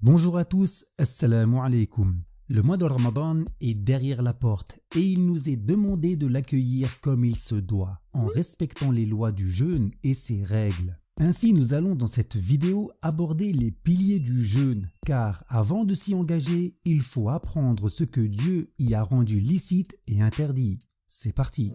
Bonjour à tous, assalamu alaikum. Le mois de Ramadan est derrière la porte et il nous est demandé de l'accueillir comme il se doit, en respectant les lois du jeûne et ses règles. Ainsi, nous allons dans cette vidéo aborder les piliers du jeûne, car avant de s'y engager, il faut apprendre ce que Dieu y a rendu licite et interdit. C'est parti.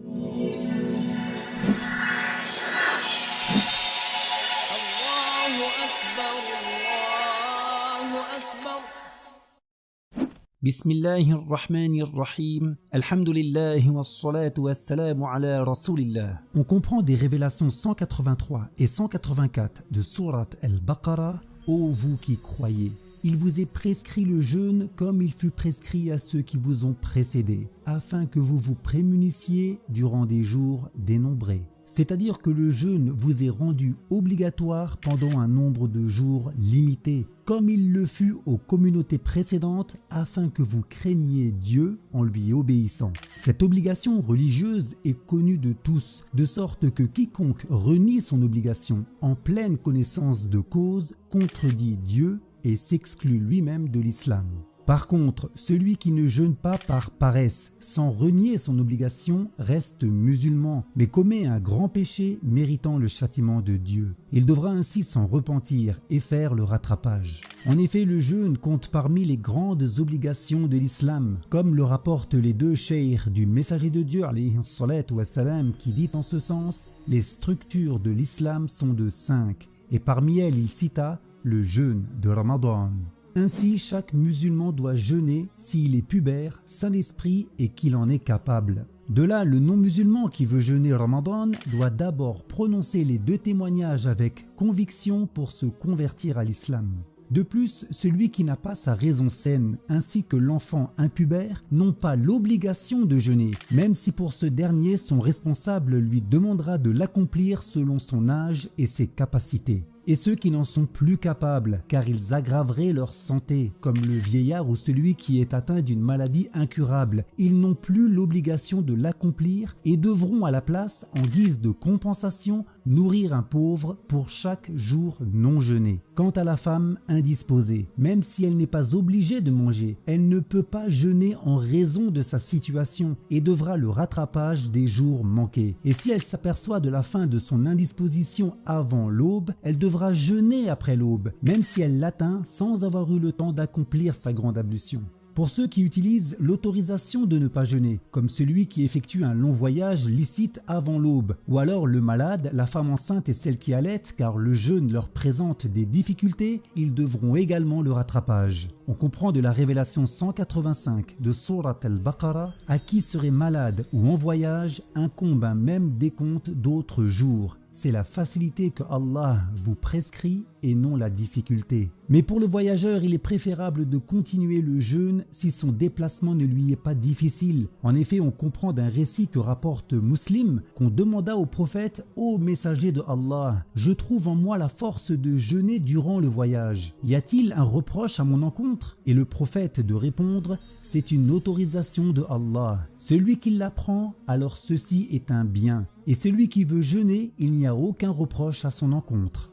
Bismillahirrahmanirrahim. Alhamdulillah wassalatu wassalamu ala rasulillah. On comprend des révélations 183 et 184 de sourate Al-Baqarah. Ô vous qui croyez, il vous est prescrit le jeûne comme il fut prescrit à ceux qui vous ont précédés, afin que vous vous prémunissiez durant des jours dénombrés. C'est-à-dire que le jeûne vous est rendu obligatoire pendant un nombre de jours limité, comme il le fut aux communautés précédentes, afin que vous craigniez Dieu en lui obéissant. Cette obligation religieuse est connue de tous, de sorte que quiconque renie son obligation en pleine connaissance de cause contredit Dieu et s'exclut lui-même de l'islam. Par contre, celui qui ne jeûne pas par paresse, sans renier son obligation, reste musulman, mais commet un grand péché méritant le châtiment de Dieu. Il devra ainsi s'en repentir et faire le rattrapage. En effet, le jeûne compte parmi les grandes obligations de l'islam, comme le rapportent les deux cheikh du messager de Dieu, alayhi salatu wassalam, qui dit en ce sens « Les structures de l'islam sont de 5, et parmi elles il cita le jeûne de Ramadan. Ainsi, chaque musulman doit jeûner s'il est pubère, sain d'esprit et qu'il en est capable. De là, le non-musulman qui veut jeûner Ramadan doit d'abord prononcer les deux témoignages avec conviction pour se convertir à l'islam. De plus, celui qui n'a pas sa raison saine, ainsi que l'enfant impubère, n'ont pas l'obligation de jeûner, même si pour ce dernier son responsable lui demandera de l'accomplir selon son âge et ses capacités. Et ceux qui n'en sont plus capables, car ils aggraveraient leur santé, comme le vieillard ou celui qui est atteint d'une maladie incurable, ils n'ont plus l'obligation de l'accomplir et devront à la place, en guise de compensation, nourrir un pauvre pour chaque jour non jeûné. Quant à la femme indisposée, même si elle n'est pas obligée de manger, elle ne peut pas jeûner en raison de sa situation et devra le rattrapage des jours manqués. Et si elle s'aperçoit de la fin de son indisposition avant l'aube, elle devra jeûner après l'aube, même si elle l'atteint sans avoir eu le temps d'accomplir sa grande ablution. Pour ceux qui utilisent l'autorisation de ne pas jeûner, comme celui qui effectue un long voyage licite avant l'aube, ou alors le malade, la femme enceinte et celle qui allaite, car le jeûne leur présente des difficultés, ils devront également le rattrapage. On comprend de la révélation 185 de sourate Al-Baqarah, à qui serait malade ou en voyage incombe un même décompte d'autres jours. C'est la facilité que Allah vous prescrit et non la difficulté. Mais pour le voyageur, il est préférable de continuer le jeûne si son déplacement ne lui est pas difficile. En effet, on comprend d'un récit que rapporte Muslim qu'on demanda au prophète « Ô messager de Allah, je trouve en moi la force de jeûner durant le voyage. Y a-t-il un reproche à mon encontre ?» Et le prophète de répondre « C'est une autorisation de Allah. Celui qui l'apprend, alors ceci est un bien. Et celui qui veut jeûner, il n'y a aucun reproche à son encontre. »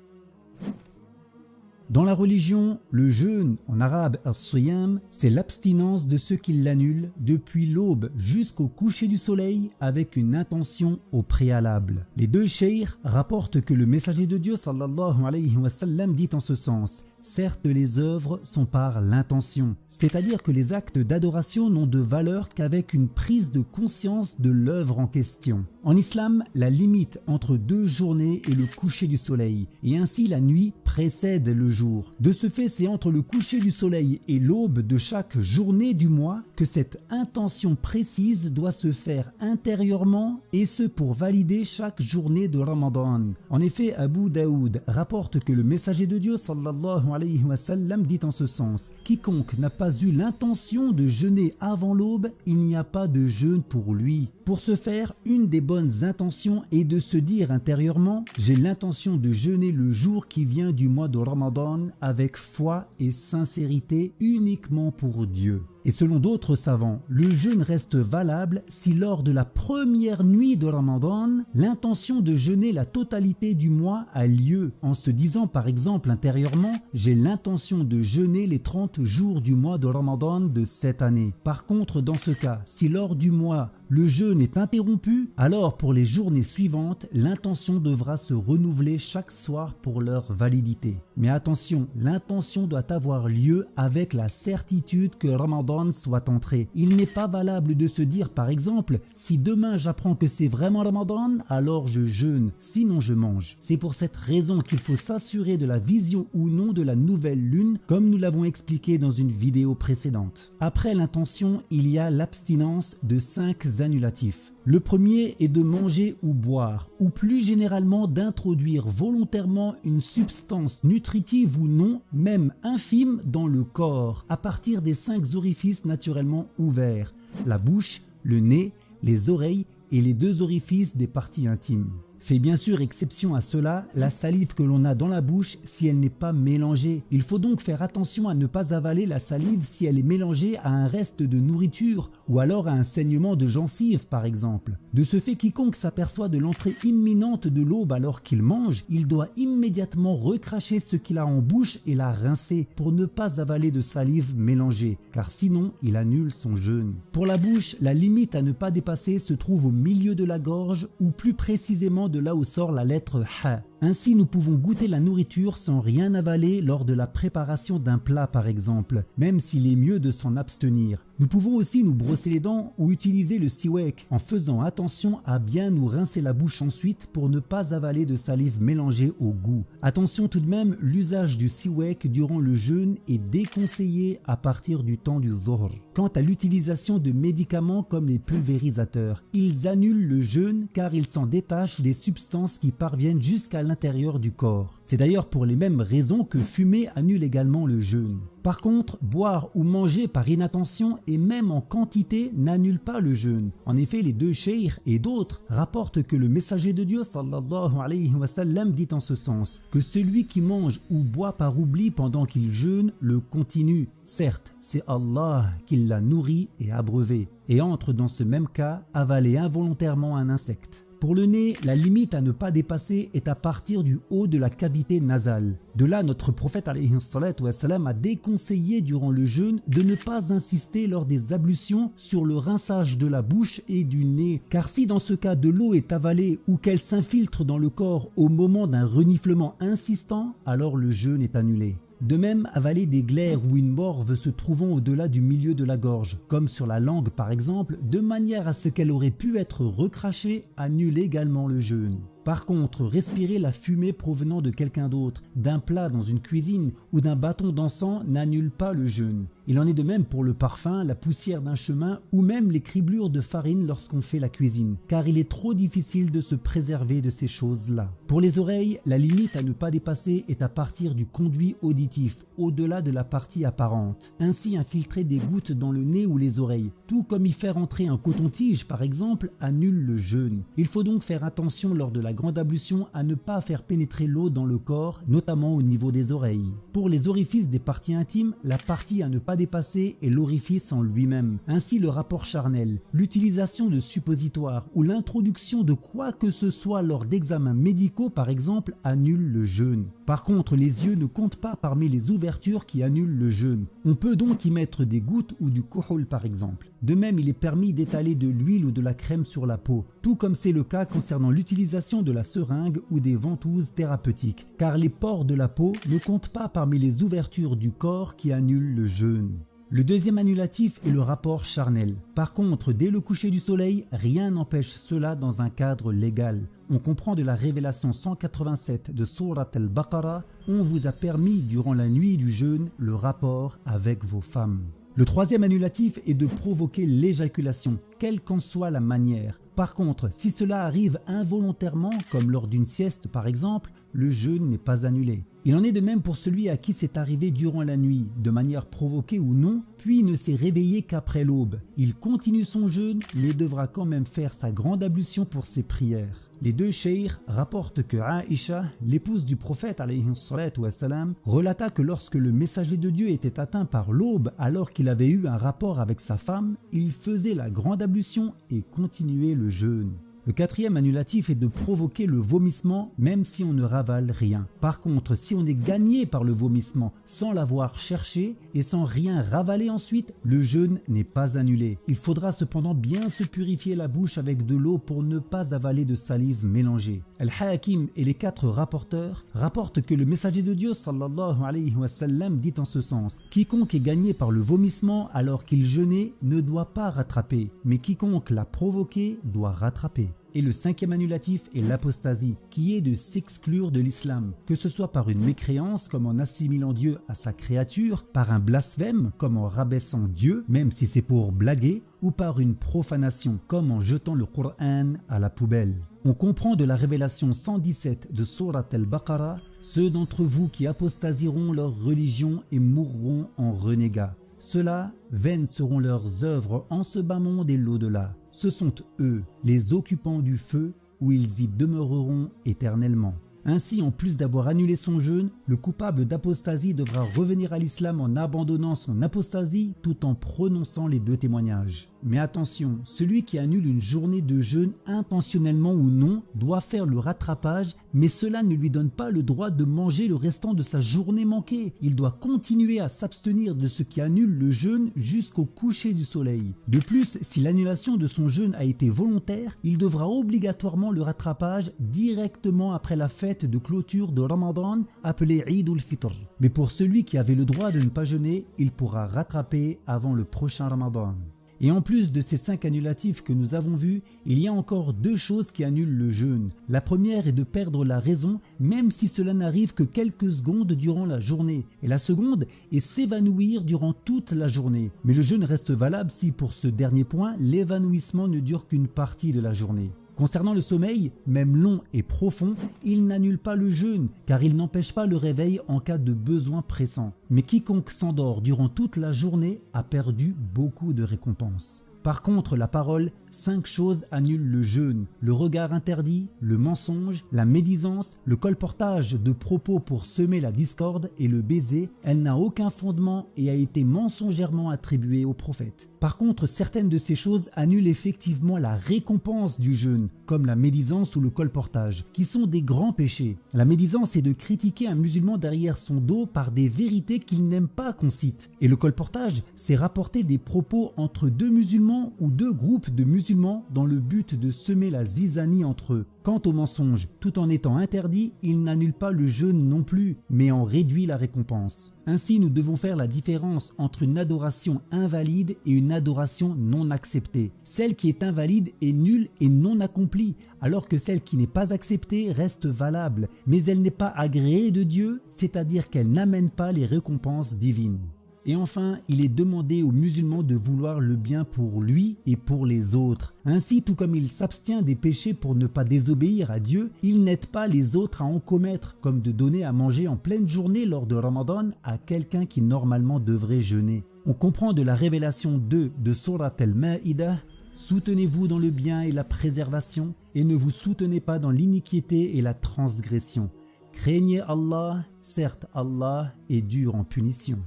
Dans la religion, le jeûne, en arabe as-siyam, c'est l'abstinence de ce qui l'annule depuis l'aube jusqu'au coucher du soleil avec une intention au préalable. Les deux cheikh rapportent que le messager de Dieu sallallahu alayhi wa sallam dit en ce sens: certes, les œuvres sont par l'intention, c'est-à-dire que les actes d'adoration n'ont de valeur qu'avec une prise de conscience de l'œuvre en question. En islam, la limite entre deux journées est le coucher du soleil, et ainsi la nuit précède le jour. De ce fait, c'est entre le coucher du soleil et l'aube de chaque journée du mois que cette intention précise doit se faire intérieurement, et ce pour valider chaque journée de Ramadan. En effet, Abu Daoud rapporte que le messager de Dieu sallallahu alayhi wa sallam dit en ce sens: quiconque n'a pas eu l'intention de jeûner avant l'aube, il n'y a pas de jeûne pour lui. Pour ce faire, une des bonnes intentions est de se dire intérieurement « J'ai l'intention de jeûner le jour qui vient du mois de Ramadan avec foi et sincérité uniquement pour Dieu ». Et selon d'autres savants, le jeûne reste valable si lors de la première nuit de Ramadan, l'intention de jeûner la totalité du mois a lieu, en se disant par exemple intérieurement « J'ai l'intention de jeûner les 30 jours du mois de Ramadan de cette année ». Par contre, dans ce cas, si lors du mois, le jeûne est interrompu, alors pour les journées suivantes, l'intention devra se renouveler chaque soir pour leur validité. Mais attention, l'intention doit avoir lieu avec la certitude que Ramadan soit entré. Il n'est pas valable de se dire par exemple, si demain j'apprends que c'est vraiment Ramadan, alors je jeûne, sinon je mange. C'est pour cette raison qu'il faut s'assurer de la vision ou non de la nouvelle lune, comme nous l'avons expliqué dans une vidéo précédente. Après l'intention, il y a l'abstinence de 5 annulatifs. Le premier est de manger ou boire, ou plus généralement d'introduire volontairement une substance nutritive ou non, même infime, dans le corps, à partir des 5 orifices naturellement ouverts, la bouche, le nez, les oreilles et les 2 orifices des parties intimes. Fait bien sûr exception à cela, la salive que l'on a dans la bouche si elle n'est pas mélangée. Il faut donc faire attention à ne pas avaler la salive si elle est mélangée à un reste de nourriture ou alors à un saignement de gencive par exemple. De ce fait, quiconque s'aperçoit de l'entrée imminente de l'aube alors qu'il mange, il doit immédiatement recracher ce qu'il a en bouche et la rincer pour ne pas avaler de salive mélangée, car sinon il annule son jeûne. Pour la bouche, la limite à ne pas dépasser se trouve au milieu de la gorge ou plus précisément de là où sort la lettre Ha. Ainsi, nous pouvons goûter la nourriture sans rien avaler lors de la préparation d'un plat par exemple, même s'il est mieux de s'en abstenir. Nous pouvons aussi nous brosser les dents ou utiliser le siwak en faisant attention à bien nous rincer la bouche ensuite pour ne pas avaler de salive mélangée au goût. Attention tout de même, l'usage du siwak durant le jeûne est déconseillé à partir du temps du dhuhr. Quant à l'utilisation de médicaments comme les pulvérisateurs, ils annulent le jeûne car ils s'en détachent des substances qui parviennent jusqu'à l'intérieur du corps. C'est d'ailleurs pour les mêmes raisons que fumer annule également le jeûne. Par contre, boire ou manger par inattention et même en quantité n'annule pas le jeûne. En effet, les 2 cheikh et d'autres rapportent que le messager de Dieu sallallahu alayhi wa sallam dit en ce sens que celui qui mange ou boit par oubli pendant qu'il jeûne le continue. Certes, c'est Allah qui l'a nourri et abreuvé et entre dans ce même cas avaler involontairement un insecte. Pour le nez, la limite à ne pas dépasser est à partir du haut de la cavité nasale. De là, notre prophète alayhi salatu wassalam a déconseillé durant le jeûne de ne pas insister lors des ablutions sur le rinçage de la bouche et du nez. Car si dans ce cas de l'eau est avalée ou qu'elle s'infiltre dans le corps au moment d'un reniflement insistant, alors le jeûne est annulé. De même, avaler des glaires ou une morve se trouvant au-delà du milieu de la gorge, comme sur la langue par exemple, de manière à ce qu'elle aurait pu être recrachée, annule également le jeûne. Par contre, respirer la fumée provenant de quelqu'un d'autre, d'un plat dans une cuisine ou d'un bâton d'encens n'annule pas le jeûne. Il en est de même pour le parfum, la poussière d'un chemin ou même les criblures de farine lorsqu'on fait la cuisine, car il est trop difficile de se préserver de ces choses-là. Pour les oreilles, la limite à ne pas dépasser est à partir du conduit auditif, au-delà de la partie apparente. Ainsi, infiltrer des gouttes dans le nez ou les oreilles, tout comme y faire entrer un coton-tige par exemple, annule le jeûne. Il faut donc faire attention lors de la grande ablution à ne pas faire pénétrer l'eau dans le corps, notamment au niveau des oreilles. Pour les orifices des parties intimes, la partie à ne pas dépasser est l'orifice en lui-même. Ainsi, le rapport charnel, l'utilisation de suppositoires ou l'introduction de quoi que ce soit lors d'examens médicaux par exemple annule le jeûne. Par contre, les yeux ne comptent pas parmi les ouvertures qui annulent le jeûne. On peut donc y mettre des gouttes ou du kuhul par exemple. De même, il est permis d'étaler de l'huile ou de la crème sur la peau, tout comme c'est le cas concernant l'utilisation de la seringue ou des ventouses thérapeutiques, car les pores de la peau ne comptent pas parmi les ouvertures du corps qui annulent le jeûne. Le deuxième annulatif est le rapport charnel. Par contre, dès le coucher du soleil, rien n'empêche cela dans un cadre légal. On comprend de la révélation 187 de Surat al-Baqarah, on vous a permis durant la nuit du jeûne le rapport avec vos femmes. Le troisième annulatif est de provoquer l'éjaculation, quelle qu'en soit la manière. Par contre, si cela arrive involontairement, comme lors d'une sieste par exemple, le jeûne n'est pas annulé. Il en est de même pour celui à qui c'est arrivé durant la nuit, de manière provoquée ou non, puis ne s'est réveillé qu'après l'aube. Il continue son jeûne, mais devra quand même faire sa grande ablution pour ses prières. Les deux cheikh rapportent que Aïcha, l'épouse du prophète alayhi salatu wassalam, relata que lorsque le messager de Dieu était atteint par l'aube alors qu'il avait eu un rapport avec sa femme, il faisait la grande ablution et continuait le jeûne. Le quatrième annulatif est de provoquer le vomissement même si on ne ravale rien. Par contre, si on est gagné par le vomissement sans l'avoir cherché et sans rien ravaler ensuite, le jeûne n'est pas annulé. Il faudra cependant bien se purifier la bouche avec de l'eau pour ne pas avaler de salive mélangée. Al-Hakim et les 4 rapporteurs rapportent que le messager de Dieu sallallahu alayhi wa sallam dit en ce sens: quiconque est gagné par le vomissement alors qu'il jeûnait ne doit pas rattraper, mais quiconque l'a provoqué doit rattraper. Et le cinquième annulatif est l'apostasie, qui est de s'exclure de l'islam, que ce soit par une mécréance comme en assimilant Dieu à sa créature, par un blasphème comme en rabaissant Dieu, même si c'est pour blaguer, ou par une profanation comme en jetant le Coran à la poubelle. On comprend de la révélation 117 de Surat al-Baqarah: ceux d'entre vous qui apostasieront leur religion et mourront en renégats. Ceux-là, vaines seront leurs œuvres en ce bas monde et l'au-delà. Ce sont eux, les occupants du feu, où ils y demeureront éternellement. Ainsi, en plus d'avoir annulé son jeûne, le coupable d'apostasie devra revenir à l'islam en abandonnant son apostasie tout en prononçant les 2 témoignages. Mais attention, celui qui annule une journée de jeûne intentionnellement ou non doit faire le rattrapage, mais cela ne lui donne pas le droit de manger le restant de sa journée manquée. Il doit continuer à s'abstenir de ce qui annule le jeûne jusqu'au coucher du soleil. De plus, si l'annulation de son jeûne a été volontaire, il devra obligatoirement le rattrapage directement après la fête de clôture de Ramadan appelée Eid al-Fitr. Mais pour celui qui avait le droit de ne pas jeûner, il pourra rattraper avant le prochain Ramadan. Et en plus de ces 5 annulatifs que nous avons vus, il y a encore 2 choses qui annulent le jeûne. La première est de perdre la raison, même si cela n'arrive que quelques secondes durant la journée. Et la seconde est s'évanouir durant toute la journée. Mais le jeûne reste valable si pour ce dernier point, l'évanouissement ne dure qu'une partie de la journée. Concernant le sommeil, même long et profond, il n'annule pas le jeûne car il n'empêche pas le réveil en cas de besoin pressant. Mais quiconque s'endort durant toute la journée a perdu beaucoup de récompenses. Par contre, la parole, 5 choses annulent le jeûne: le regard interdit, le mensonge, la médisance, le colportage de propos pour semer la discorde et le baiser. Elle n'a aucun fondement et a été mensongèrement attribuée au prophète. Par contre, certaines de ces choses annulent effectivement la récompense du jeûne, comme la médisance ou le colportage, qui sont des grands péchés. La médisance est de critiquer un musulman derrière son dos par des vérités qu'il n'aime pas qu'on cite. Et le colportage, c'est rapporter des propos entre 2 musulmans ou 2 groupes de musulmans dans le but de semer la zizanie entre eux. Quant au mensonge, tout en étant interdit, il n'annule pas le jeûne non plus, mais en réduit la récompense. Ainsi, nous devons faire la différence entre une adoration invalide et une adoration non acceptée. Celle qui est invalide est nulle et non accomplie, alors que celle qui n'est pas acceptée reste valable, mais elle n'est pas agréée de Dieu, c'est-à-dire qu'elle n'amène pas les récompenses divines. Et enfin, il est demandé aux musulmans de vouloir le bien pour lui et pour les autres. Ainsi, tout comme il s'abstient des péchés pour ne pas désobéir à Dieu, il n'aide pas les autres à en commettre, comme de donner à manger en pleine journée lors de Ramadan à quelqu'un qui normalement devrait jeûner. On comprend de la révélation 2 de Surat al-Ma'idah: soutenez-vous dans le bien et la préservation, et ne vous soutenez pas dans l'iniquité et la transgression. Craignez Allah, certes Allah est dur en punition.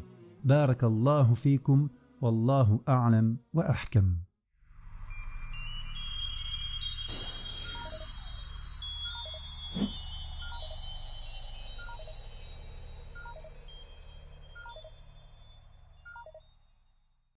بارك الله فيكم والله أعلم وأحكم.